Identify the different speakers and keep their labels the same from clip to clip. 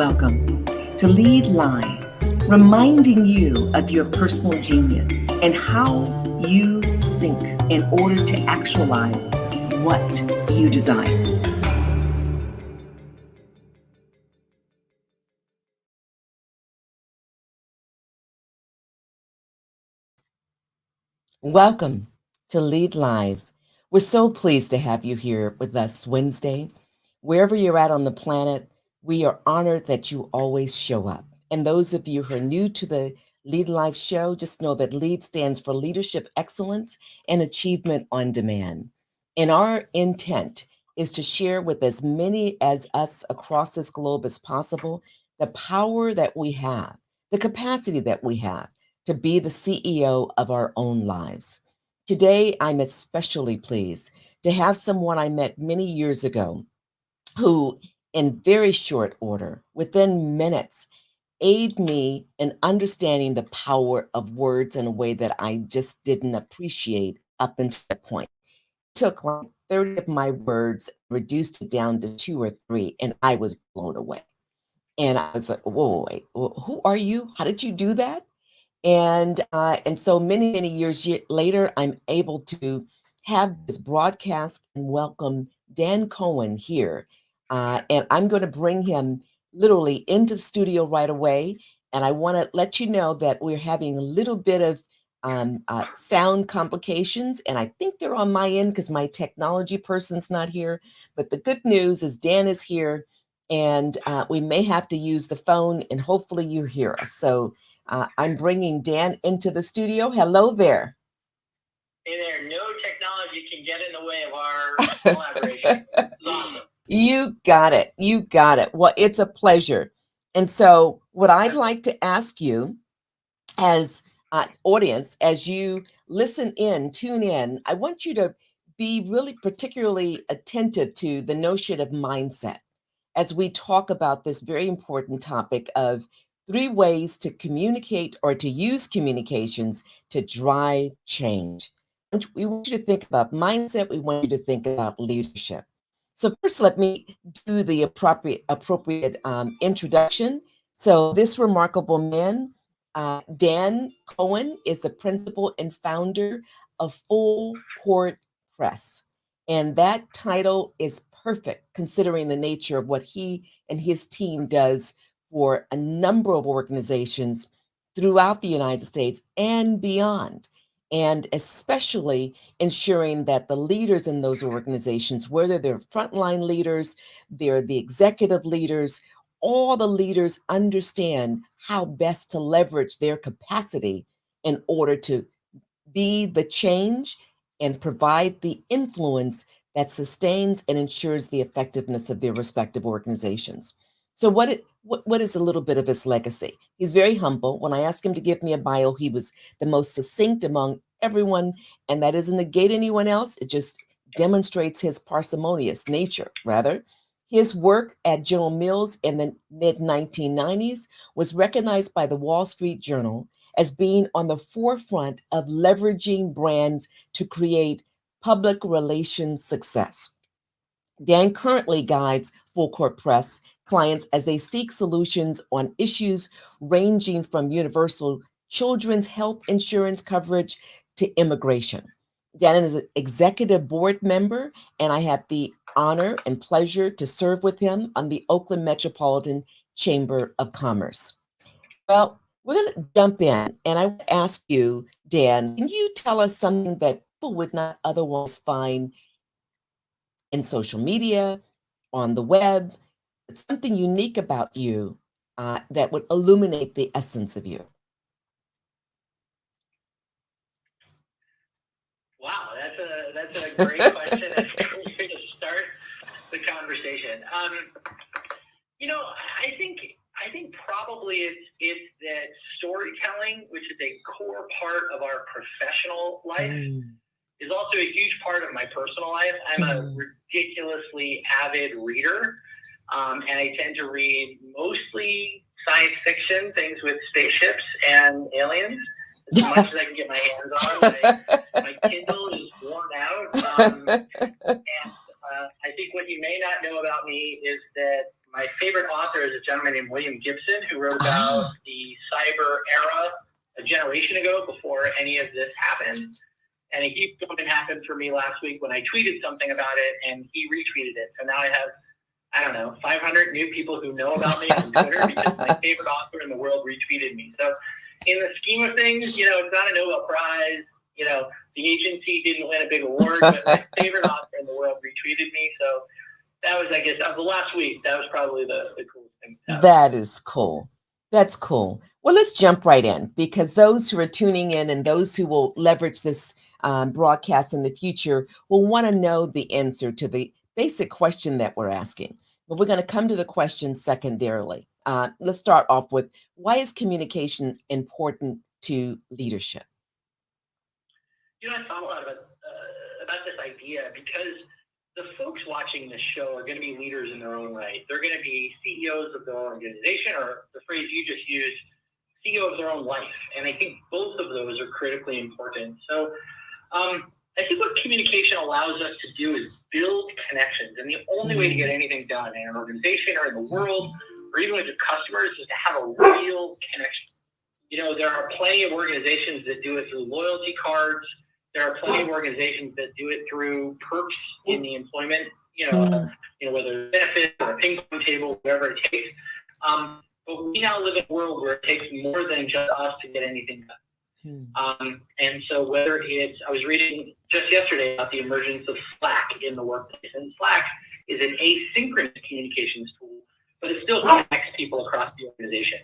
Speaker 1: welcome to Lead Live, reminding you of your personal genius and how you think in order to actualize what you desire.
Speaker 2: Welcome to Lead Live. We're so pleased to have you here with us Wednesday. Wherever you're at on the planet, we are honored that you always show up. And those of you who are new to the Lead Live show, just know that LEAD stands for Leadership Excellence and Achievement on Demand. And our intent is to share with as many as us across this globe as possible the power that we have, the capacity that we have to be the CEO of our own lives. Today, I'm especially pleased to have someone I met many years ago who, in very short order, within minutes, aid me in understanding the power of words in a way that I just didn't appreciate up until that point. It took like 30 of my words, reduced it down to 2 or 3, and I was blown away. And I was like, whoa, wait, who are you? How did you do that? And so many years later, I'm able to have this broadcast and welcome Dan Cohen here. And I'm going to bring him literally into the studio right away. And I want to let you know that we're having a little bit of sound complications. And I think they're on my end because my technology person's not here. But the good news is Dan is here. And we may have to use the phone, and hopefully you hear us. So I'm bringing Dan into the studio. Hello there.
Speaker 3: Hey there. No technology can get in the way of our collaboration. Awesome.
Speaker 2: You got it. You got it. Well, it's a pleasure. And so what I'd like to ask you as audience, as you listen in, tune in, I want you to be really particularly attentive to the notion of mindset as we talk about this very important topic of 3 ways to communicate or to use communications to drive change. We want you to think about mindset. We want you to think about leadership. So first, let me do the appropriate introduction. So this remarkable man, Dan Cohen, is the principal and founder of Full Court Press. And that title is perfect considering the nature of what he and his team does for a number of organizations throughout the United States and beyond. And especially ensuring that the leaders in those organizations, whether they're frontline leaders, they're the executive leaders, all the leaders understand how best to leverage their capacity in order to be the change and provide the influence that sustains and ensures the effectiveness of their respective organizations. So what is a little bit of his legacy? He's very humble. When I asked him to give me a bio, he was the most succinct among everyone, and that doesn't negate anyone else. It just demonstrates his parsimonious nature, rather. His work at General Mills in the mid-1990s was recognized by the Wall Street Journal as being on the forefront of leveraging brands to create public relations success. Dan currently guides Full Court Press clients as they seek solutions on issues ranging from universal children's health insurance coverage to immigration. Dan is an executive board member, and I had the honor and pleasure to serve with him on the Oakland Metropolitan Chamber of Commerce. Well, we're going to jump in, and I want to ask you, Dan, can you tell us something that people would not otherwise find in social media, on the web, something unique about you that would illuminate the essence of you?
Speaker 3: Wow, that's a great question. That's a great way to start the conversation. I think probably it's that storytelling, which is a core part of our professional life, is also a huge part of my personal life. I'm a ridiculously avid reader, and I tend to read mostly science fiction, things with spaceships and aliens, as much as I can get my hands on. My Kindle is worn out. And I think what you may not know about me is that my favorite author is a gentleman named William Gibson, who wrote about the cyber era a generation ago before any of this happened. And it keeps going to happen for me last week when I tweeted something about it and he retweeted it. So now I have, I don't know, 500 new people who know about me on Twitter because my favorite author in the world retweeted me. So in the scheme of things, you know, it's not a Nobel Prize. You know, the agency didn't win a big award, but my favorite author in the world retweeted me. So that was, I guess, of the last week, that was probably the coolest thing.
Speaker 2: That is cool. That's cool. Well, let's jump right in, because those who are tuning in and those who will leverage this broadcast in the future will want to know the answer to the basic question that we're asking. But we're going to come to the question secondarily. Let's start off with, why is communication important to leadership?
Speaker 3: You know, I thought a lot about this idea because the folks watching this show are going to be leaders in their own right. They're going to be CEOs of their own organization, or the phrase you just used, CEO of their own life. And I think both of those are critically important. So I think what communication allows us to do is build connections. And the only way to get anything done in an organization or in the world, or even with your customers, is to have a real connection. You know, there are plenty of organizations that do it through loyalty cards. There are plenty of organizations that do it through perks in the employment, whether it's benefits or a ping pong table, whatever it takes. But we now live in a world where it takes more than just us to get anything done. And so whether it's, I was reading just yesterday about the emergence of Slack in the workplace, and Slack is an asynchronous communications tool, but it still connects people across the organization.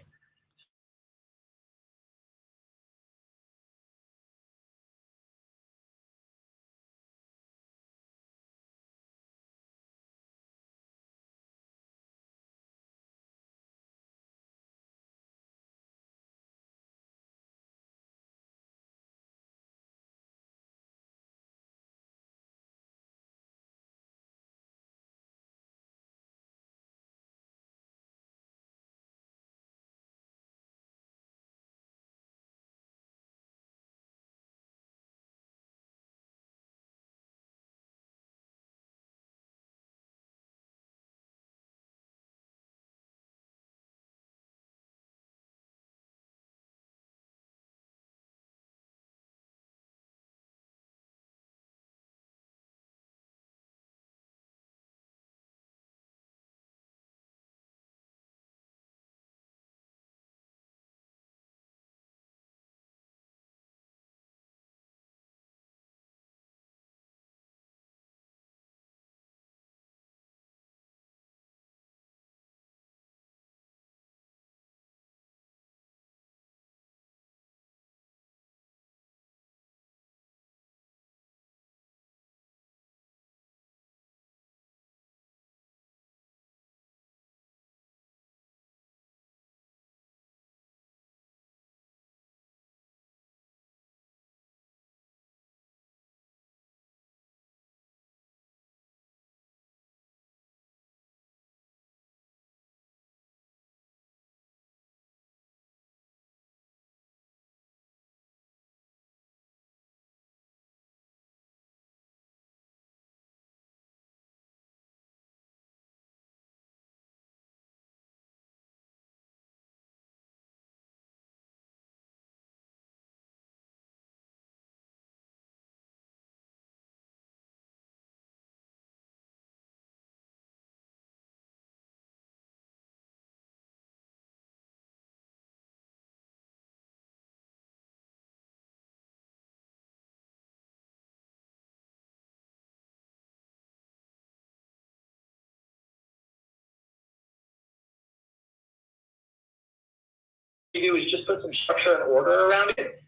Speaker 3: We do is just put some structure and order around it.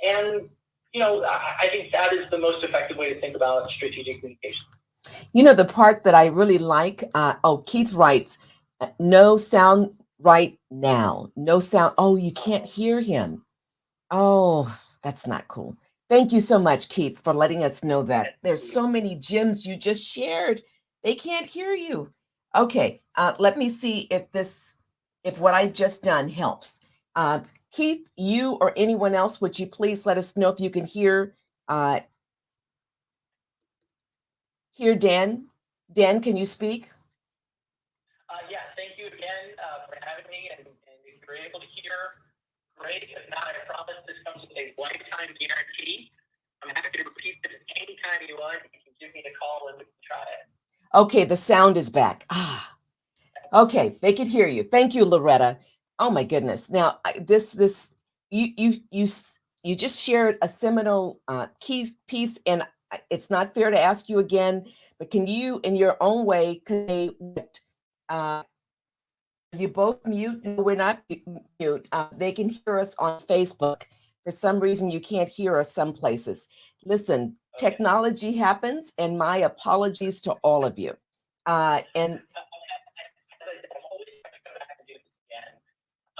Speaker 3: And, I think that is the most effective way to think about strategic communication.
Speaker 2: You know, the part that I really like, Keith writes, no sound right now. No sound. Oh, you can't hear him. Oh, that's not cool. Thank you so much, Keith, for letting us know that. There's so many gems you just shared. They can't hear you. Okay, let me see if what I've just done helps. Keith, you or anyone else, would you please let us know if you can hear Dan? Dan, can you speak?
Speaker 3: Yeah, thank you again for having me. And if you're able to hear, great. If not, I promise this comes with a lifetime guarantee. I'm happy to repeat this anytime you want. You can give me a call and we can try it.
Speaker 2: Okay, the sound is back. Okay, they could hear you. Thank you, Loretta. Oh my goodness. Now, you just shared a seminal key piece, and it's not fair to ask you again, but can you, in your own way, convey what you both mute? No, we're not mute. They can hear us on Facebook. For some reason, you can't hear us some places. Listen, technology happens, and my apologies to all of you. And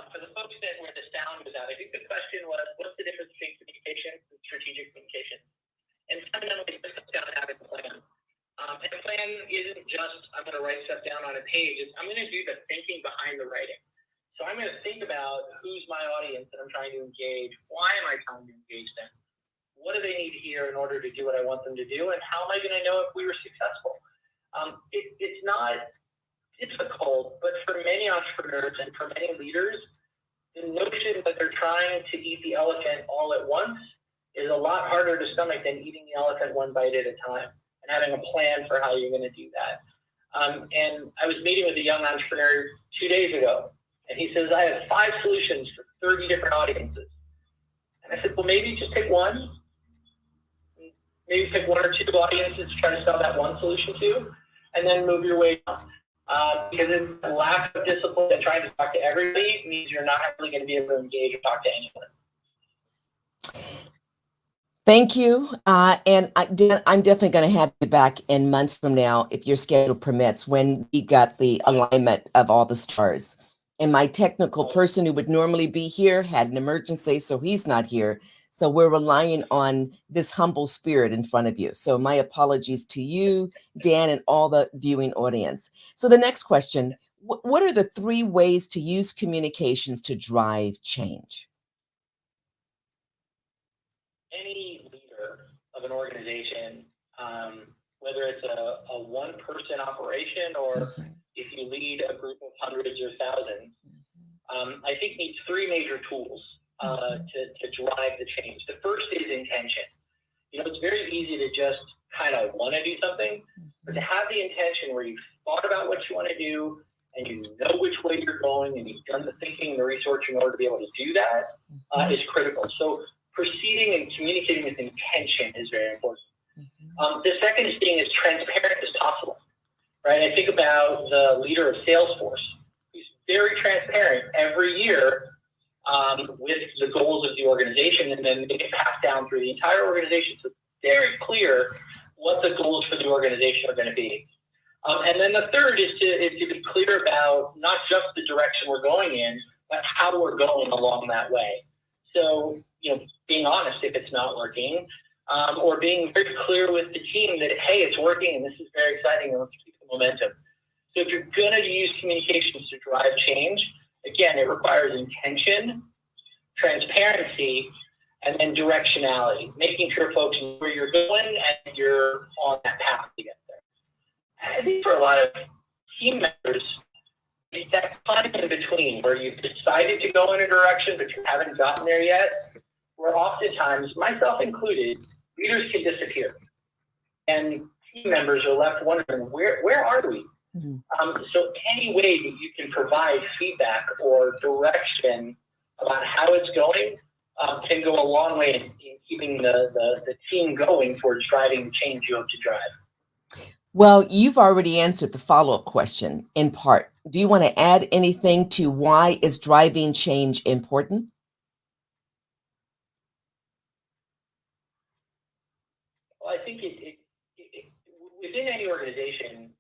Speaker 3: for the folks that where the sound was out, I think the question was, what's the difference between communication and strategic communication? And fundamentally, it comes down to having a plan. And a plan isn't just, I'm going to write stuff down on a page. It's, I'm going to do the thinking behind the writing. So I'm going to think about who's my audience that I'm trying to engage. Why am I trying to engage them? What do they need to hear in order to do what I want them to do? And how am I going to know if we were successful? It's not difficult, but for many entrepreneurs and for many leaders, the notion that they're trying to eat the elephant all at once is a lot harder to stomach than eating the elephant one bite at a time and having a plan for how you're going to do that. And I was meeting with a young entrepreneur 2 days ago, and he says, I have 5 solutions for 30 different audiences. And I said, well, maybe just pick one. Maybe pick 1 or 2 audiences to try to sell that one solution to, and then move your way down. Because it's a lack of discipline and trying to talk to everybody means you're not really going to be able to engage or talk to anyone.
Speaker 2: thank you. And Dan, I'm definitely going to have you back in months from now, if your schedule permits, when we got the alignment of all the stars. And my technical person who would normally be here had an emergency, so he's not here. So we're relying on this humble spirit in front of you. So my apologies to you, Dan, and all the viewing audience. So the next question, what are the 3 ways to use communications to drive change?
Speaker 3: Any leader of an organization, whether it's a one-person operation or if you lead a group of hundreds or thousands, I think needs 3 major tools to drive the change. The first is intention. You know, it's very easy to just kind of want to do something, but to have the intention where you've thought about what you want to do and you know which way you're going and you've done the thinking and the research in order to be able to do that is critical. So proceeding and communicating with intention is very important. The second thing is transparent as possible, right? I think about the leader of Salesforce, who's very transparent every year with the goals of the organization, and then they get passed down through the entire organization. So it's very clear what the goals for the organization are going to be. And then the third is to be clear about not just the direction we're going in, but how we're going along that way. So, you know, being honest if it's not working, or being very clear with the team that, hey, it's working and this is very exciting and let's keep the momentum. So if you're going to use communications to drive change, again, it requires intention, transparency, and then directionality, making sure folks know where you're going and you're on that path to get there. I think for a lot of team members, it's that time in between where you've decided to go in a direction, but you haven't gotten there yet, where oftentimes, myself included, leaders can disappear. And team members are left wondering, where are we? So any way that you can provide feedback or direction about how it's going can go a long way in keeping the team going towards driving the change you hope to drive.
Speaker 2: Well, you've already answered the follow-up question in part. Do you want to add anything to why is driving change important?
Speaker 3: Well, I think within any organization,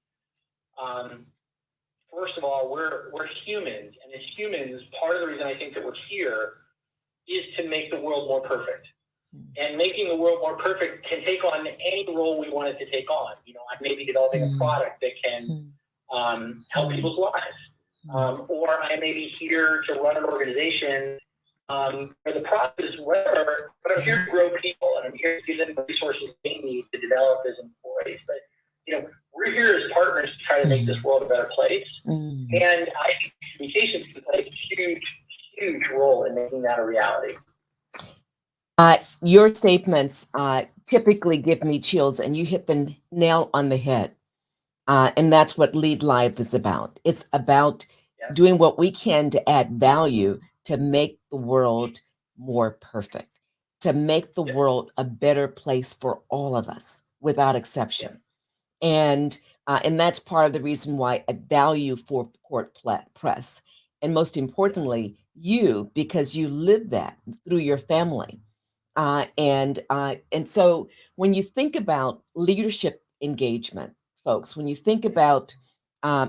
Speaker 3: first of all, we're humans, and as humans, part of the reason I think that we're here is to make the world more perfect. And making the world more perfect can take on any role we want it to take on. You know, I may be developing a product that can help people's lives, or I may be here to run an organization where the process is whatever, but I'm here to grow people, and I'm here to give them the resources they need to develop as employees. But we're here as partners to try to make this world a better place.
Speaker 2: Mm.
Speaker 3: And I think communications can play a huge role in making that a reality.
Speaker 2: Your statements typically give me chills, and you hit the nail on the head. And that's what Lead Live is about. It's about doing what we can to add value to make the world more perfect, to make the world a better place for all of us without exception. And that's part of the reason why I value for Court Press. And most importantly, you, because you live that through your family. And so when you think about leadership engagement, folks, when you think about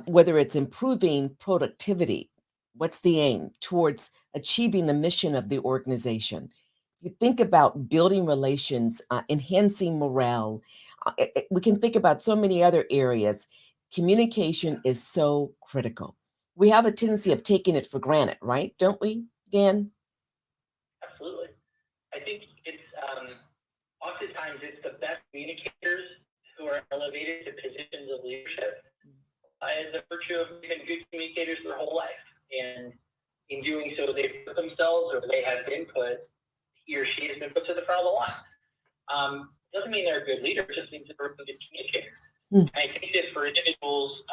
Speaker 2: whether it's improving productivity, what's the aim towards achieving the mission of the organization? You think about building relations, enhancing morale. We can think about so many other areas. Communication is so critical. We have a tendency of taking it for granted, right? Don't we, Dan?
Speaker 3: Absolutely. I think it's oftentimes it's the best communicators who are elevated to positions of leadership as a virtue of being good communicators their whole life. And in doing so, they've put themselves, or they have been put, he or she has been put to the front of the line. Doesn't mean they're a good leader, it just means they're a good communicator. And I think that for individuals,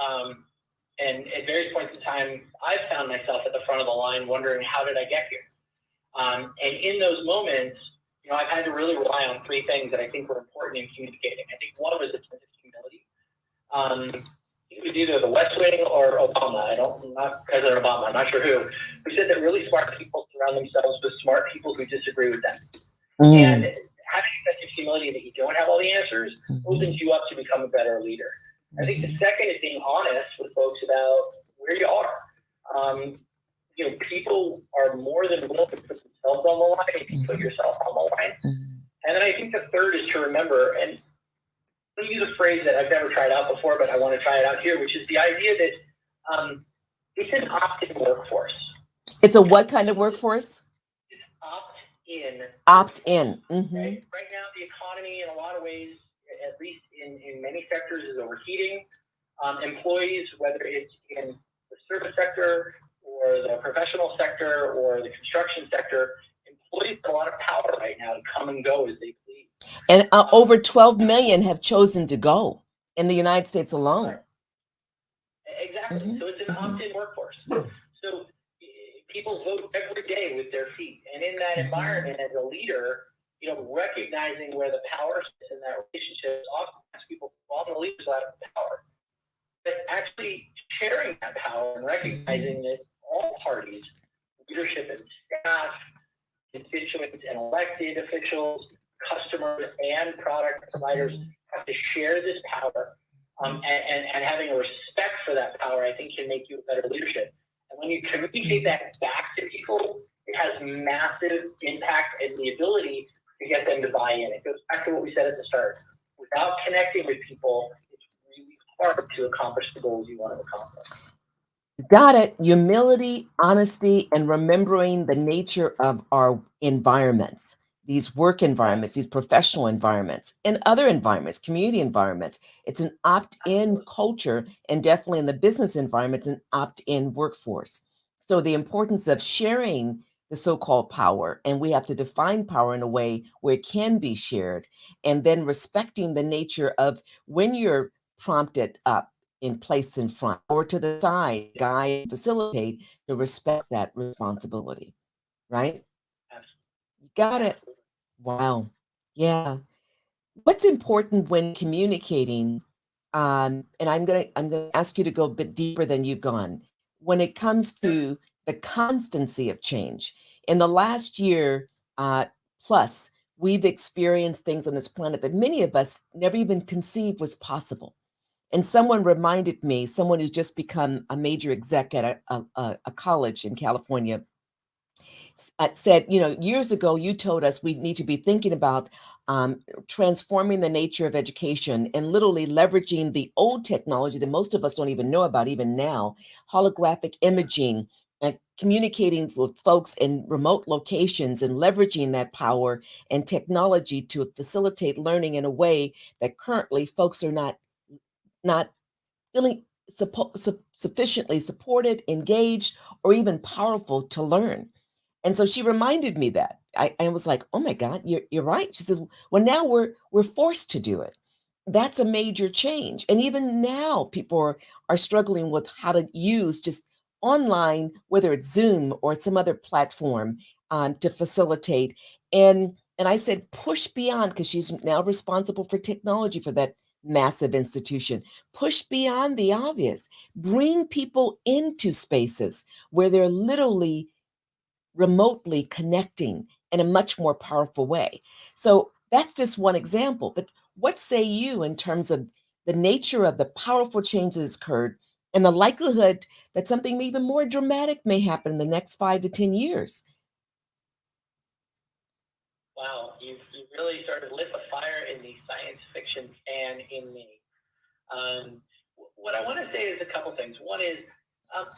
Speaker 3: and at various points in time, I've found myself at the front of the line wondering, how did I get here? And in those moments, I've had to really rely on three things that I think were important in communicating. I think one was a sense of humility. It was either the West Wing or Obama. Not President Obama, I'm not sure who said that really smart people surround themselves with smart people who disagree with them. And having a sense of humility that you don't have all the answers opens you up to become a better leader. I think the second is being honest with folks about where you are. People are more than willing to put themselves on the line if you put yourself on the line. And then I think the third is to remember, and let me use a phrase that I've never tried out before, but I want to try it out here, which is the idea that it's an opt-in workforce.
Speaker 2: It's a what kind of workforce?
Speaker 3: It's opt-in.
Speaker 2: Opt-in.
Speaker 3: Right? Right now, the economy, in a lot of ways, at least in many sectors, is overheating. Employees, whether it's in the service sector or the professional sector or the construction sector, employees have a lot of power right now to come and go as they please.
Speaker 2: And over 12 million have chosen to go in the United States alone.
Speaker 3: Exactly. So it's an opt-in workforce. So people vote every day with their feet. And in that environment, as a leader, recognizing where the power sits in that relationship, oftentimes people fall on the leader's side of power. But actually sharing that power and recognizing that all parties, leadership and staff, constituents and elected officials, customers and product providers have to share this power. And having a respect for that power, I think, can make you a better leadership. And when you communicate that back to people, it has massive impact and the ability to get them to buy in. It goes back to what we said at the start. Without connecting with people, it's really hard to accomplish the goals you want to accomplish.
Speaker 2: Got it. Humility, honesty, and remembering the nature of our environments, these work environments, these professional environments, and other environments, community environments. It's an opt-in culture, and definitely in the business environment, it's an opt-in workforce. So the importance of sharing the so-called power, and we have to define power in a way where it can be shared, and then respecting the nature of when you're prompted up in place in front or to the side, guide, facilitate, to respect that responsibility, right? You got it. Wow. Yeah. What's important when communicating? And I'm gonna ask you to go a bit deeper than you've gone when it comes to the constancy of change. In the last year plus, we've experienced things on this planet that many of us never even conceived was possible. And someone reminded me, someone who's just become a major exec at a college in California, said, years ago, you told us we need to be thinking about transforming the nature of education and literally leveraging the old technology that most of us don't even know about even now, holographic imaging, and communicating with folks in remote locations and leveraging that power and technology to facilitate learning in a way that currently folks are not not feeling sufficiently supported, engaged, or even powerful to learn. And so she reminded me that. I was like, oh my God, you're right. She said, well, now we're forced to do it. That's a major change. And even now, people are struggling with how to use just online, whether it's Zoom or some other platform, to facilitate. And I said, push beyond, because she's now responsible for technology for that massive institution. Push beyond the obvious. Bring people into spaces where they're literally remotely connecting in a much more powerful way. So that's just one example. But what say you in terms of the nature of the powerful changes occurred and the likelihood that something even more dramatic may happen in the next 5 to 10 years?
Speaker 3: Wow, you've really started to lit the fire in the science fiction fan in me. What I want to say is a couple things. One is,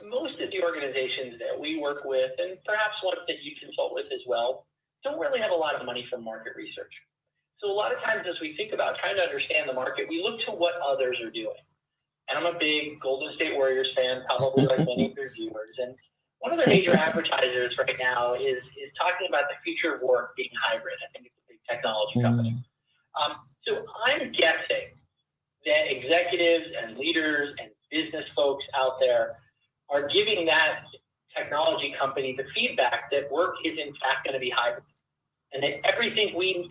Speaker 3: most of the organizations that we work with, and perhaps ones that you consult with as well, don't really have a lot of money for market research. So a lot of times as we think about trying to understand the market, we look to what others are doing. And I'm a big Golden State Warriors fan, probably like many of your viewers. And one of their major advertisers right now is talking about the future of work being hybrid. I think it's a big technology company. So I'm guessing that executives and leaders and business folks out there are giving that technology company the feedback that work is in fact going to be hybrid, and that everything we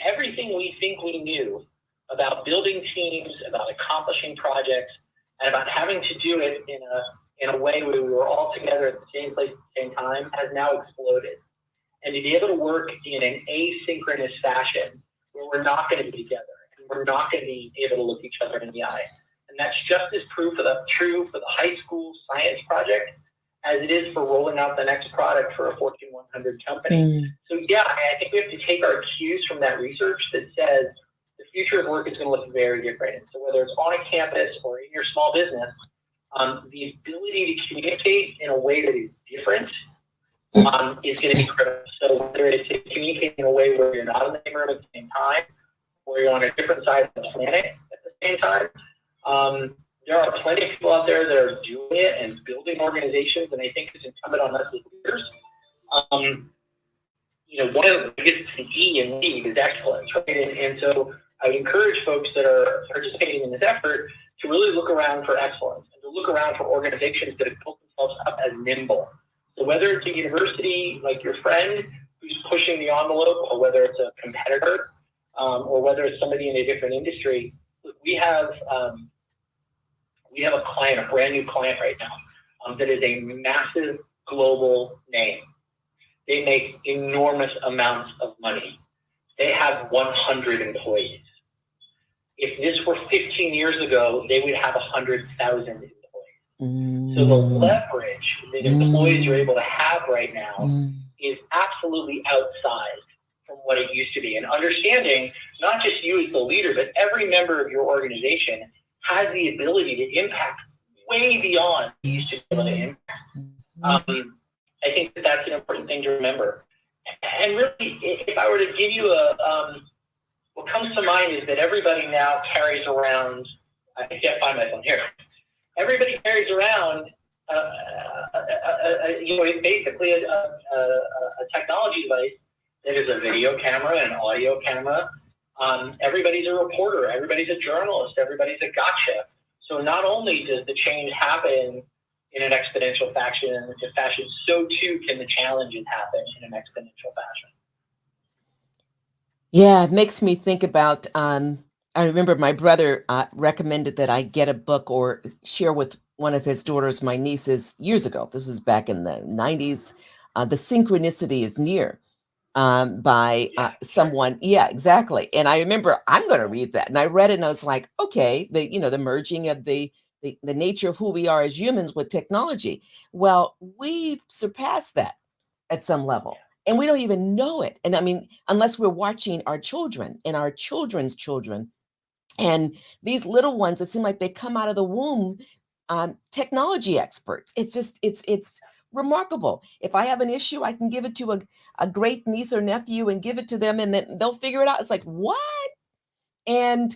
Speaker 3: think we knew about building teams, about accomplishing projects, and about having to do it in a way where we were all together at the same place at the same time has now exploded. And to be able to work in an asynchronous fashion where we're not going to be together and we're not going to be able to look each other in the eye. And that's just as true for the high school science project as it is for rolling out the next product for a Fortune 100 company. So yeah, I think we have to take our cues from that research that says the future of work is going to look very different. And so whether it's on a campus or in your small business, the ability to communicate in a way that is different is going to be critical. So whether it's communicating in a way where you're not in the same room at the same time, or you're on a different side of the planet at the same time, there are plenty of people out there that are doing it and building organizations, and I think it's incumbent on us as leaders. One of the biggest E in LEAD is excellence, right? And so I would encourage folks that are participating in this effort to really look around for excellence and to look around for organizations that have built themselves up as nimble. So whether it's a university like your friend who's pushing the envelope, or whether it's a competitor, or whether it's somebody in a different industry, we have a client, a brand new client right now, that is a massive global name. They make enormous amounts of money. They have 100 employees. If this were 15 years ago, they would have 100,000 employees. So the leverage that employees are able to have right now is absolutely outsized from what it used to be. And understanding not just you as the leader, but every member of your organization has the ability to impact way beyond you used to be able to impact. I think that's an important thing to remember. And really, if I were to give you what comes to mind is that everybody now carries around, I can't find my phone here. Everybody carries around, basically a technology device that is a video camera, an audio camera. Everybody's a reporter, everybody's a journalist, everybody's a gotcha. So not only does the change happen in an exponential fashion, so too can the challenges happen in an exponential fashion.
Speaker 2: Yeah, it makes me think about, I remember my brother recommended that I get a book or share with one of his daughters, my nieces, years ago. This was back in the 90s. The Synchronicity is Near, by someone. Yeah, exactly. And I remember I'm going to read that. And I read it and I was like, okay, the merging of the nature of who we are as humans with technology. Well, we've surpassed that at some level. And we don't even know it. And I mean, unless we're watching our children and our children's children, and these little ones, it seem like they come out of the womb technology experts. It's remarkable. If I have an issue, I can give it to a great niece or nephew and give it to them, and then they'll figure it out. It's like, what? And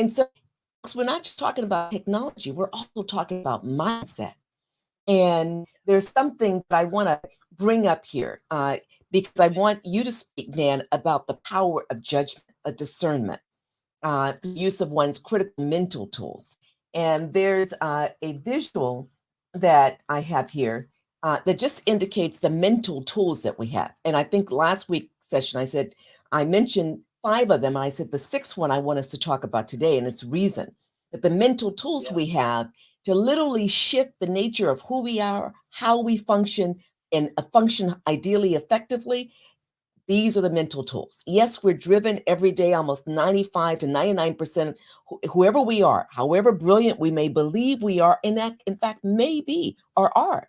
Speaker 2: so we're not just talking about technology, we're also talking about mindset. And there's something that I want to bring up here because I want you to speak, Dan, about the power of judgment, of discernment, the use of one's critical mental tools. And there's a visual that I have here that just indicates the mental tools that we have. And I think last week's session, I mentioned 5 of them. I said the 6th one I want us to talk about today, and it's reason. That the mental tools we have to literally shift the nature of who we are, how we function, and function ideally effectively. These are the mental tools. Yes, we're driven every day, almost 95 to 99%, whoever we are, however brilliant we may believe we are, and that in fact may be or are.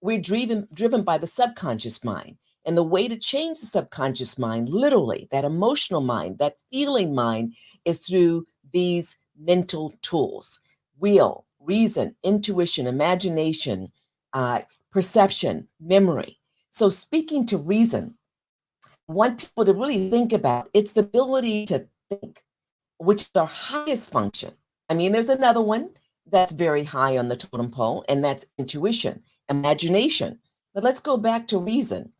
Speaker 2: We're driven by the subconscious mind. And the way to change the subconscious mind, literally, that emotional mind, that feeling mind, is through these mental tools: will, reason, intuition, imagination, perception, memory. So speaking to reason, I want people to really think about it's the ability to think, which is our highest function. I mean, there's another one that's very high on the totem pole, and that's intuition, imagination. But let's go back to reason.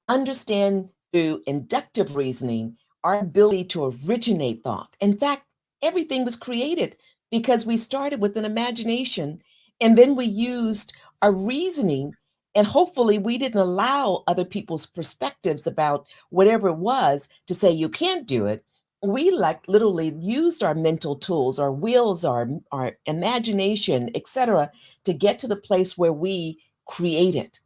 Speaker 2: Understand through inductive reasoning our ability to originate thought. In fact, everything was created because we started with an imagination and then we used our reasoning, and hopefully we didn't allow other people's perspectives about whatever it was to say you can't do it. We literally used our mental tools, our wills, our imagination, etc., to get to the place where we created.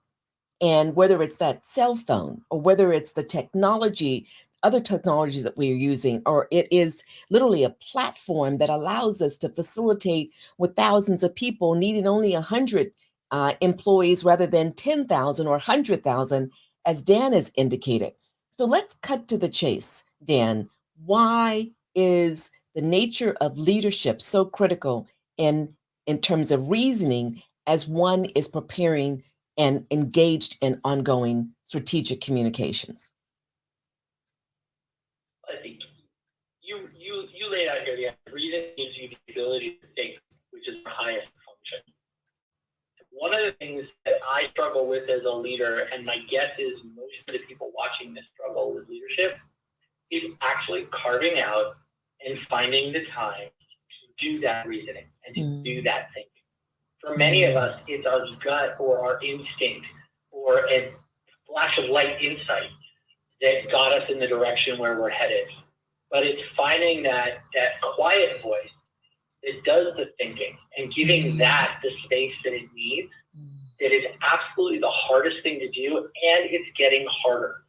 Speaker 2: And whether it's that cell phone or whether it's the technology, other technologies that we're using, or it is literally a platform that allows us to facilitate with thousands of people needing only 100 employees rather than 10,000 or 100,000, as Dan has indicated. So let's cut to the chase, Dan. Why is the nature of leadership so critical in terms of reasoning as one is preparing and engaged in ongoing strategic communications?
Speaker 3: I think you laid out here the reason gives you the ability to think, which is the highest function. One of the things that I struggle with as a leader, and my guess is most of the people watching this struggle with leadership, is actually carving out and finding the time to do that reasoning and to do that thinking. For many of us, it's our gut or our instinct or a flash of light insight that got us in the direction where we're headed. But it's finding that quiet voice that does the thinking and giving that the space that it needs. That is absolutely the hardest thing to do, and it's getting harder.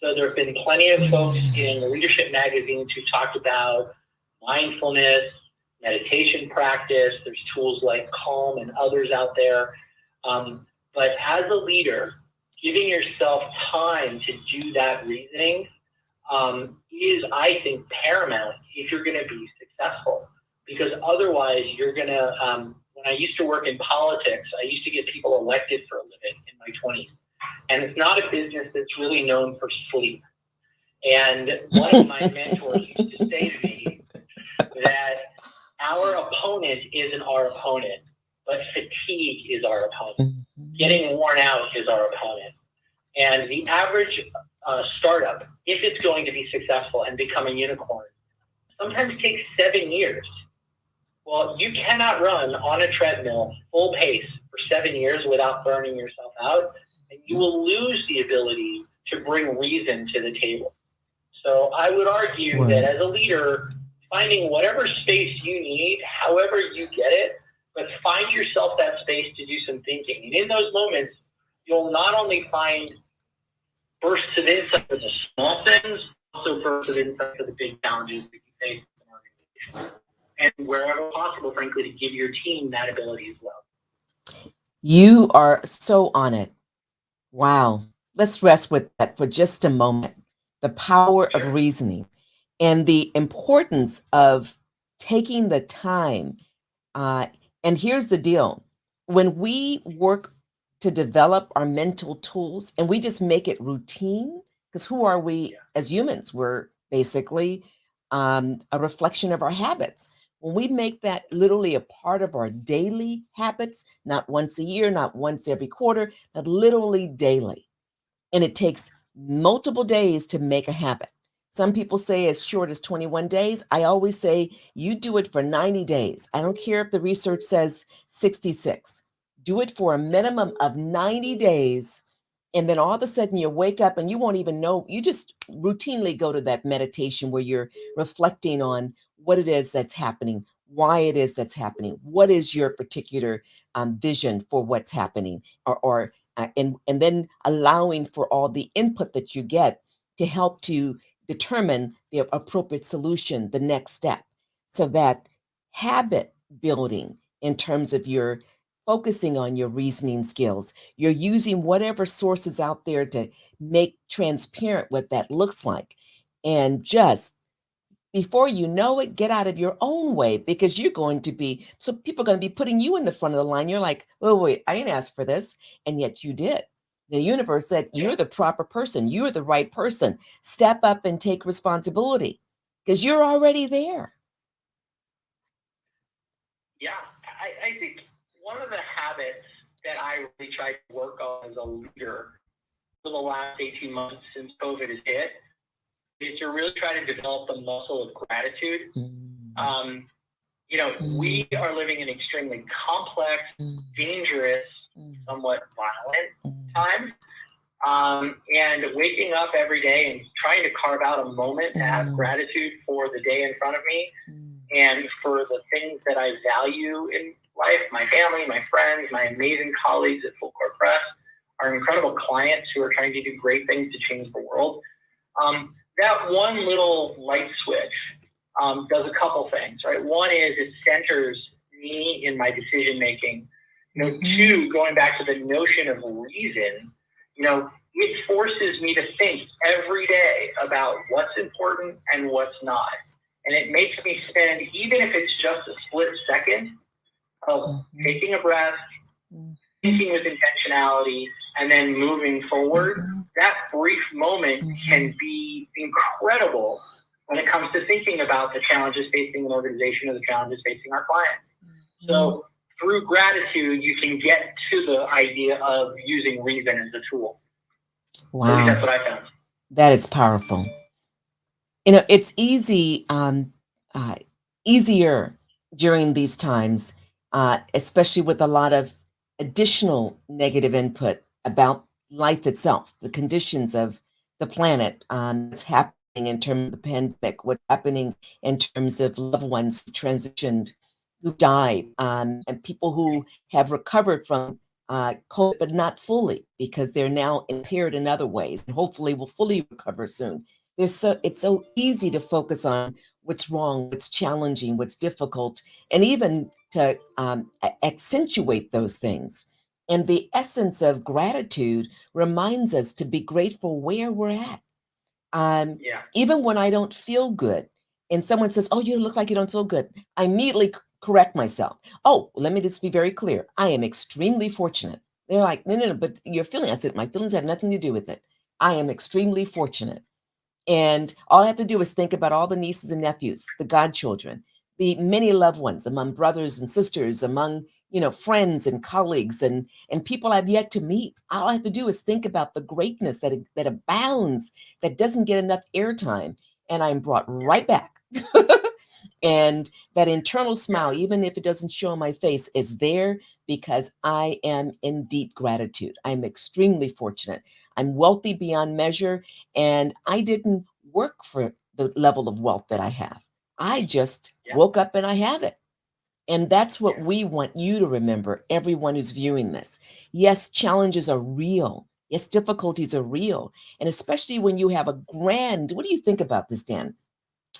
Speaker 3: So there have been plenty of folks in leadership magazines who talked about mindfulness, meditation practice. There's tools like Calm and others out there. But as a leader, giving yourself time to do that reasoning is, I think, paramount if you're going to be successful. Because otherwise, you're going to, when I used to work in politics, I used to get people elected for a living in my 20s. And it's not a business that's really known for sleep. And one of my mentors used to say to me that our opponent isn't our opponent, but fatigue is our opponent. Getting worn out is our opponent. And the average startup, if it's going to be successful and become a unicorn, sometimes takes 7 years. Well, you cannot run on a treadmill full pace for 7 years without burning yourself out, and you will lose the ability to bring reason to the table. So I would argue that as a leader, finding whatever space you need, however you get it, but find yourself that space to do some thinking. And in those moments, you'll not only find bursts of insight for the small things, also bursts of insight for the big challenges that you face in an organization. And wherever possible, frankly, to give your team that ability as well.
Speaker 2: You are so on it. Wow. Let's rest with that for just a moment. The power of reasoning and the importance of taking the time. And here's the deal. When we work to develop our mental tools and we just make it routine, because who are we as humans? We're basically a reflection of our habits. when we make that literally a part of our daily habits, not once a year, not once every quarter, but literally daily. And it takes multiple days to make a habit. Some people say as short as 21 days. I always say you do it for 90 days. I don't care if the research says 66. Do it for a minimum of 90 days. And then all of a sudden you wake up and you won't even know. You just routinely go to that meditation where you're reflecting on what it is that's happening, why it is that's happening, what is your particular vision for what's happening, and then allowing for all the input that you get to help to determine the appropriate solution, the next step, so that habit building in terms of your focusing on your reasoning skills, you're using whatever sources out there to make transparent what that looks like, and just before you know it, get out of your own way, because you're going to be, so people are going to be putting you in the front of the line. You're like, oh, wait, I didn't ask for this. And yet you did. The universe said, you're the proper person. You're the right person. Step up and take responsibility because you're already there.
Speaker 3: Yeah, I think one of the habits that I really tried to work on as a leader for the last 18 months since COVID has hit is to really try to develop the muscle of gratitude. We are living in extremely complex, dangerous, somewhat violent times. And waking up every day and trying to carve out a moment to have gratitude for the day in front of me and for the things that I value in life, my family, my friends, my amazing colleagues at Full Court Press, our incredible clients who are trying to do great things to change the world. That one little light switch does a couple things, right? One is it centers me in my decision making. Two, going back to the notion of reason, it forces me to think every day about what's important and what's not. And it makes me spend, even if it's just a split second, of taking a breath, thinking with intentionality, and then moving forward. That brief moment can be incredible when it comes to thinking about the challenges facing an organization or the challenges facing our clients. So through gratitude, you can get to the idea of using reason as a tool.
Speaker 2: Wow.
Speaker 3: I think that's what I found.
Speaker 2: That is powerful. It's easier during these times, especially with a lot of additional negative input about life itself, the conditions of the planet, what's happening in terms of the pandemic, what's happening in terms of loved ones who transitioned, who died, and people who have recovered from COVID, but not fully because they're now impaired in other ways, and hopefully will fully recover soon. It's so easy to focus on what's wrong, what's challenging, what's difficult, and even to accentuate those things. And the essence of gratitude reminds us to be grateful where we're at. Even when I don't feel good, and someone says, "Oh, you look like you don't feel good," I immediately correct myself. Oh, let me just be very clear. I am extremely fortunate. They're like, no, but your feelings. I said, my feelings have nothing to do with it. I am extremely fortunate. And all I have to do is think about all the nieces and nephews, the godchildren, the many loved ones among brothers and sisters, among friends and colleagues and people I've yet to meet. All I have to do is think about the greatness that abounds, that doesn't get enough airtime, and I'm brought right back. And that internal smile, even if it doesn't show on my face, is there because I am in deep gratitude. I'm extremely fortunate. I'm wealthy beyond measure, and I didn't work for the level of wealth that I have. I just woke up and I have it. And that's what we want you to remember, everyone who's viewing this. Yes, challenges are real. Yes, difficulties are real. And especially when you have a grand, what do you think about this, Dan?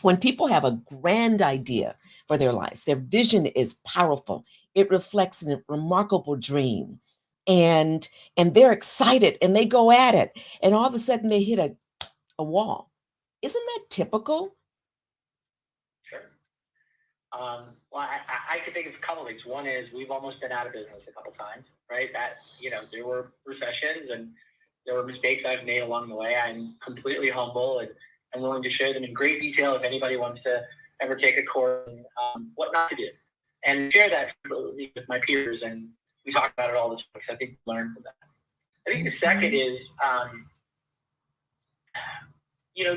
Speaker 2: When people have a grand idea for their lives, their vision is powerful. It reflects a remarkable dream. And they're excited and they go at it. And all of a sudden they hit a wall. Isn't that typical?
Speaker 3: Sure. Well, I could think of a couple things. One is we've almost been out of business a couple times, right? That, there were recessions and there were mistakes I've made along the way. I'm completely humble and willing to share them in great detail if anybody wants to ever take a course on what not to do, and share that with my peers, and we talk about it all the time because I think we learn from that. I think the second is,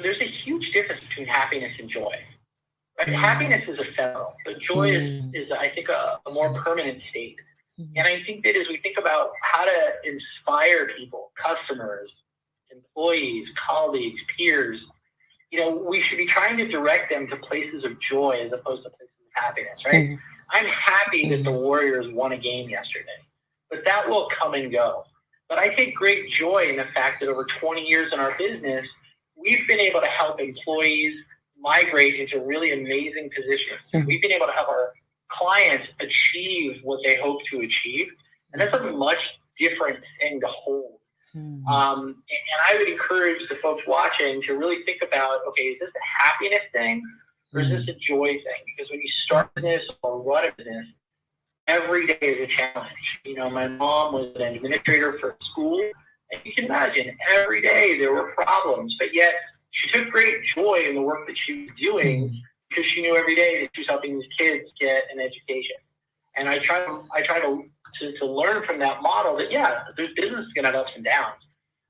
Speaker 3: there's a huge difference between happiness and joy. Right? Happiness is ephemeral, but joy is I think, a more permanent state. And I think that as we think about how to inspire people, customers, employees, colleagues, peers, we should be trying to direct them to places of joy as opposed to places of happiness, right? I'm happy that the Warriors won a game yesterday, but that will come and go. But I take great joy in the fact that over 20 years in our business, we've been able to help employees migrate into really amazing positions. We've been able to help our clients achieve what they hope to achieve. And that's a much different thing to hold. And I would encourage the folks watching to really think about, okay, is this a happiness thing or is this a joy thing? Because when you start a business or run a business, every day is a challenge. My mom was an administrator for school, and you can imagine every day there were problems, but yet she took great joy in the work that she was doing because she knew every day that she was helping these kids get an education. And I try to learn from that model that, this business is going to have ups and downs,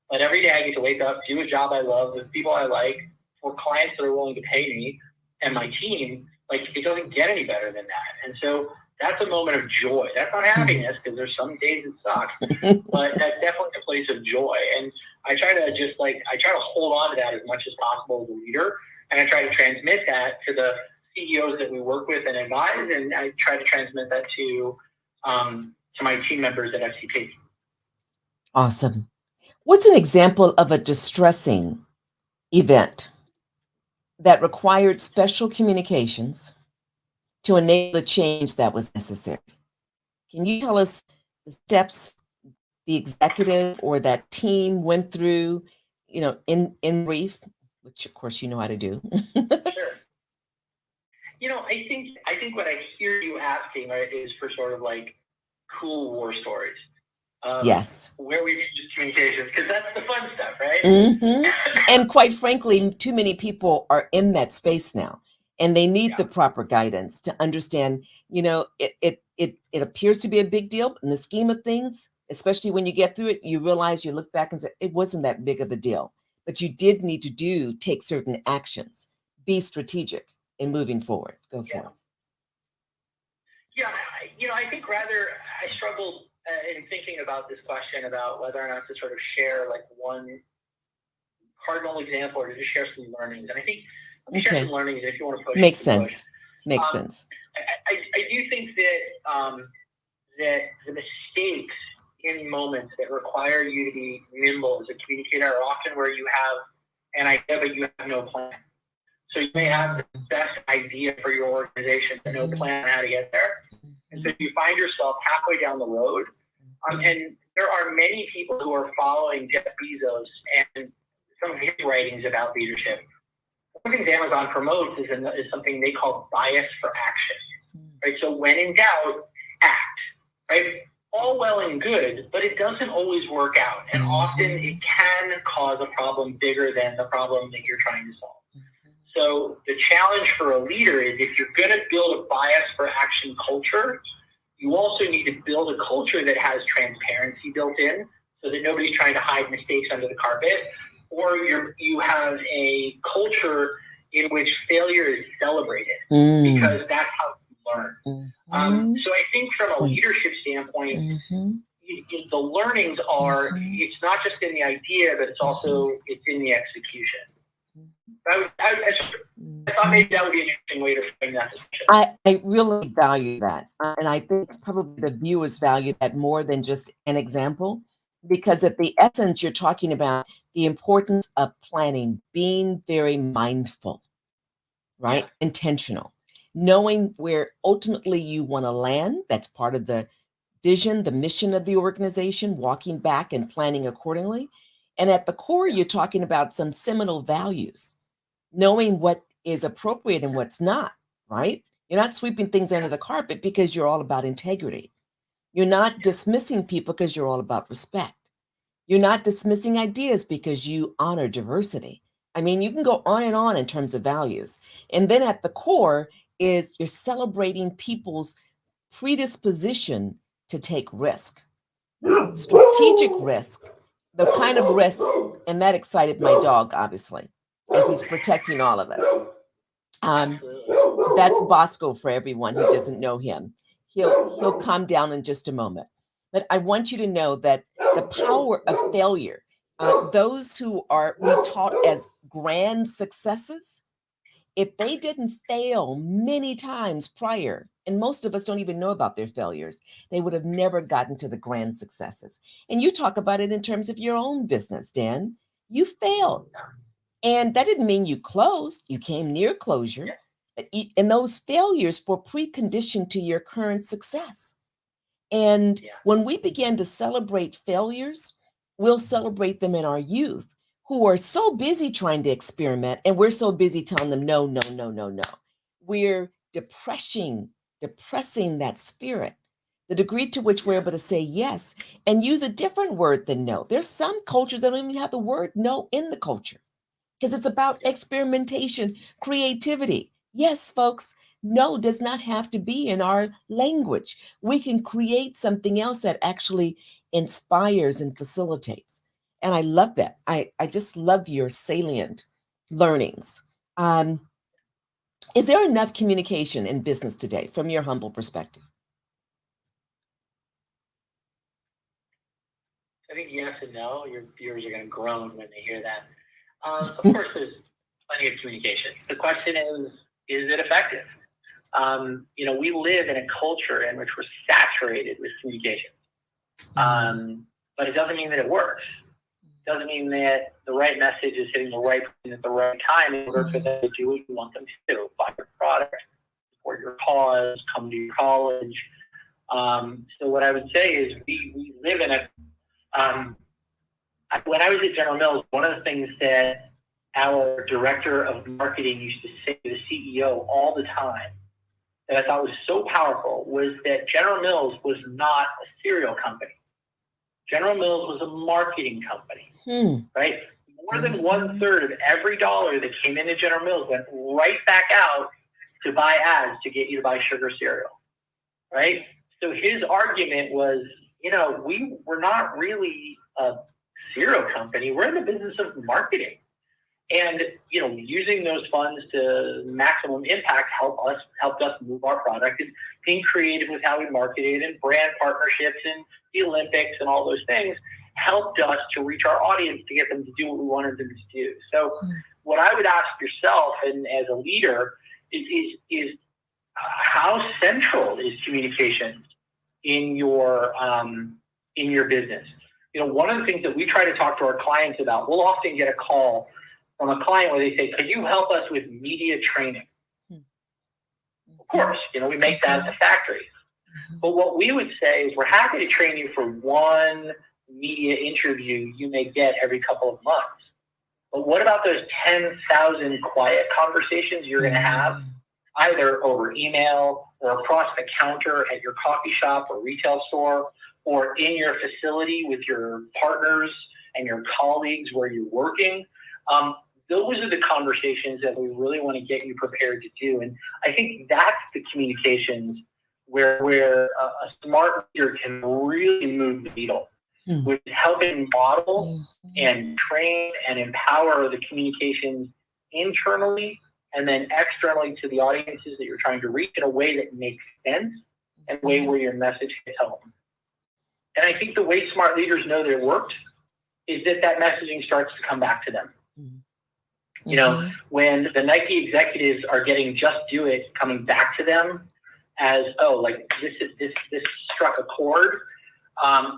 Speaker 3: but every day I get to wake up, do a job I love with people I like, for clients that are willing to pay me and my team. Like, it doesn't get any better than that. And so that's a moment of joy. That's not happiness, because there's some days it sucks, but that's definitely a place of joy. And I try to hold on to that as much as possible as a leader. And I try to transmit that to the CEOs that we work with and advise. And I try to transmit that to my team members at FCP.
Speaker 2: Awesome. What's an example of a distressing event that required special communications to enable the change that was necessary? Can you tell us the steps the executive or that team went through, in brief, which of course you know how to do?
Speaker 3: Sure. I think what I hear you asking, right, is for sort of like cool war stories.
Speaker 2: Yes.
Speaker 3: Where we use communications, because that's the fun stuff, right?
Speaker 2: And quite frankly, too many people are in that space now, and they need the proper guidance to understand, it appears to be a big deal in the scheme of things, especially when you get through it, you realize, you look back and say, it wasn't that big of a deal, but you did need to take certain actions, be strategic in moving forward. Go for it.
Speaker 3: Yeah, I think I struggled in thinking about this question about whether or not to sort of share like one cardinal example or to just share some learnings. And I think share some learnings if you want to push.
Speaker 2: Makes sense. Makes sense.
Speaker 3: I do think that that the mistakes in moments that require you to be nimble as a communicator are often where you have an idea but you have no plan. So you may have the best idea for your organization but no plan on how to get there. And so you find yourself halfway down the road. And there are many people who are following Jeff Bezos and some of his writings about leadership. One of the things Amazon promotes is something they call bias for action. Right? So when in doubt, act. Right? All well and good, but it doesn't always work out. And often it can cause a problem bigger than the problem that you're trying to solve. So the challenge for a leader is, if you're going to build a bias for action culture, you also need to build a culture that has transparency built in so that nobody's trying to hide mistakes under the carpet, or you have a culture in which failure is celebrated because that's how you learn. So I think from a leadership standpoint, the learnings are, it's not just in the idea, but it's in the execution. I thought maybe that would be an interesting way to frame that.
Speaker 2: I really value that. And I think probably the viewers value that more than just an example, because at the essence, you're talking about the importance of planning, being very mindful, right? Yeah. Intentional, knowing where ultimately you want to land. That's part of the vision, the mission of the organization, walking back and planning accordingly. And at the core, you're talking about some seminal values, knowing what is appropriate and what's not, right? You're not sweeping things under the carpet because you're all about integrity. You're not dismissing people because you're all about respect. You're not dismissing ideas because you honor diversity. I mean, you can go on and on in terms of values. And then at the core is you're celebrating people's predisposition to take risk, strategic risk, the kind of risk, and that excited my dog, obviously, as he's protecting all of us. That's Bosco for everyone who doesn't know him. He'll calm down in just a moment. But I want you to know that the power of failure, those who we taught as grand successes, if they didn't fail many times prior, and most of us don't even know about their failures, they would have never gotten to the grand successes. And you talk about it in terms of your own business, Dan. You failed. And that didn't mean you closed. You came near closure. And those failures were preconditioned to your current success. And when we begin to celebrate failures, we'll celebrate them in our youth who are so busy trying to experiment, and we're so busy telling them, no, no, no, no, no. We're depressing that spirit, the degree to which we're able to say yes and use a different word than no. There's some cultures that don't even have the word no in the culture because it's about experimentation, creativity. Yes, folks, no does not have to be in our language. We can create something else that actually inspires and facilitates. And I love that. I just love your salient learnings. Is there enough communication in business today from your humble perspective?
Speaker 3: I think yes and no. Your viewers are going to groan when they hear that. Of course, there's plenty of communication. The question is it effective? We live in a culture in which we're saturated with communication. But it doesn't mean that it works. It doesn't mean that the right message is hitting the right person at the right time in order for them to do what you want them to do. Buy your product, support your cause, come to your college. So what I would say is we live in a when I was at General Mills, one of the things that our director of marketing used to say to the CEO all the time that I thought was so powerful was that General Mills was not a cereal company. General Mills was a marketing company, right? More than 1/3 of every dollar that came into General Mills went right back out to buy ads to get you to buy sugar cereal, right? So his argument was, we're not really a cereal company. We're in the business of marketing. And, using those funds to maximum impact helped us move our product, and being creative with how we marketed and brand partnerships and the Olympics and all those things helped us to reach our audience to get them to do what we wanted them to do. So what I would ask yourself and as a leader is how central is communication in your business? One of the things that we try to talk to our clients about, we'll often get a call from a client where they say, could you help us with media training? Of course, we make that at the factory. But what we would say is we're happy to train you for one media interview you may get every couple of months. But what about those 10,000 quiet conversations you're going to have either over email or across the counter at your coffee shop or retail store or in your facility with your partners and your colleagues where you're working? Those are the conversations that we really want to get you prepared to do. And I think that's the communications where a smart leader can really move the needle, which is helping model and train and empower the communications internally and then externally to the audiences that you're trying to reach in a way that makes sense and a way where your message hits home. And I think the way smart leaders know that it worked is that messaging starts to come back to them. When the Nike executives are getting "just do it" coming back to them as, this struck a chord,